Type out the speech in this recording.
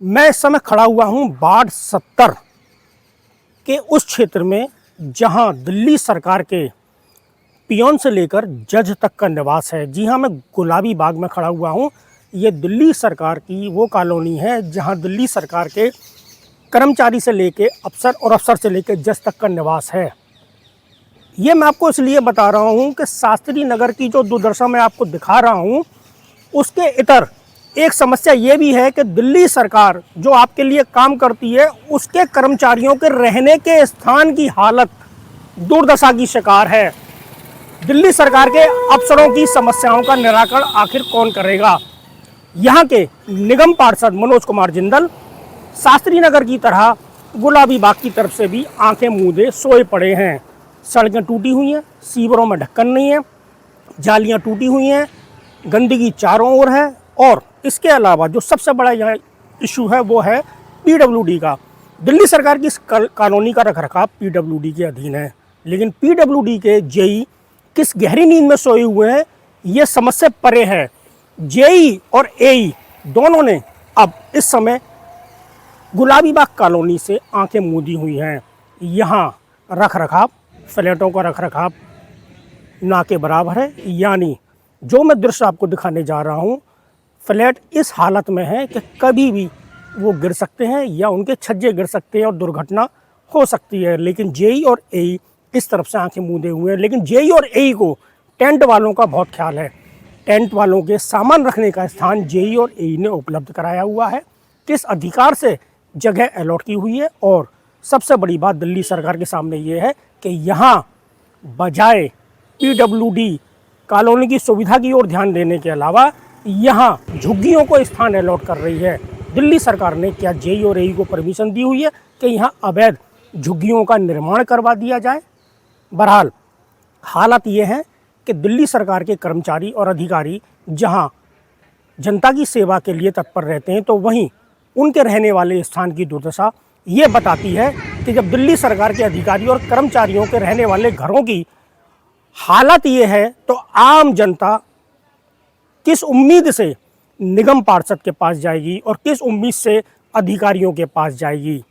मैं इस समय खड़ा हुआ हूं वार्ड 70 के उस क्षेत्र में जहां दिल्ली सरकार के पियोन से लेकर जज तक का निवास है। जी हां, मैं गुलाबी बाग में खड़ा हुआ हूं। ये दिल्ली सरकार की वो कॉलोनी है जहां दिल्ली सरकार के कर्मचारी से लेके अफसर और अफसर से लेके जज तक का निवास है। ये मैं आपको इसलिए बता रहा हूं कि शास्त्री नगर की जो दुर्दशा मैं आपको दिखा रहा हूं, उसके इतर एक समस्या ये भी है कि दिल्ली सरकार जो आपके लिए काम करती है, उसके कर्मचारियों के रहने के स्थान की हालत दुर्दशा की शिकार है। दिल्ली सरकार के अफसरों की समस्याओं का निराकरण आखिर कौन करेगा? यहाँ के निगम पार्षद मनोज कुमार जिंदल शास्त्री नगर की तरह गुलाबी बाग की तरफ से भी आंखें मूंदे सोए पड़े हैं। सड़कें टूटी हुई हैं, सीवरों में ढक्कन नहीं है, जालियां टूटी हुई हैं, गंदगी चारों ओर है। और इसके अलावा जो सबसे बड़ा यहाँ इशू है वो है पीडब्ल्यूडी का। दिल्ली सरकार की इस कॉलोनी का रखरखाव पीडब्ल्यूडी के अधीन है, लेकिन पीडब्ल्यूडी के जेई किस गहरी नींद में सोए हुए हैं ये समझ से परे है। जेई और एई दोनों ने अब इस समय गुलाबी बाग कॉलोनी से आंखें मूंदी हुई हैं। यहाँ रखरखाव, फ्लैटों का रखरखाव ना के बराबर है। यानी जो मैं दृश्य आपको दिखाने जा रहा हूँ, फ्लैट इस हालत में है कि कभी भी वो गिर सकते हैं या उनके छज्जे गिर सकते हैं और दुर्घटना हो सकती है। लेकिन जेई और एई इस तरफ से आंखें मूंदे हुए हैं। लेकिन जेई और एई को टेंट वालों का बहुत ख्याल है। टेंट वालों के सामान रखने का स्थान जेई और एई ने उपलब्ध कराया हुआ है। किस अधिकार से जगह अलॉट की हुई है? और सबसे बड़ी बात दिल्ली सरकार के सामने ये है कि यहाँ बजाय पीडब्ल्यूडी कॉलोनी की सुविधा की ओर ध्यान देने के अलावा यहाँ झुग्गियों को स्थान अलॉट कर रही है। दिल्ली सरकार ने क्या जेई और एई को परमिशन दी हुई है कि यहाँ अवैध झुग्गियों का निर्माण करवा दिया जाए? बहरहाल हालत ये है कि दिल्ली सरकार के कर्मचारी और अधिकारी जहाँ जनता की सेवा के लिए तत्पर रहते हैं, तो वहीं उनके रहने वाले स्थान की दुर्दशा ये बताती है कि जब दिल्ली सरकार के अधिकारी और कर्मचारियों के रहने वाले घरों की हालत ये है, तो आम जनता किस उम्मीद से निगम पार्षद के पास जाएगी और किस उम्मीद से अधिकारियों के पास जाएगी?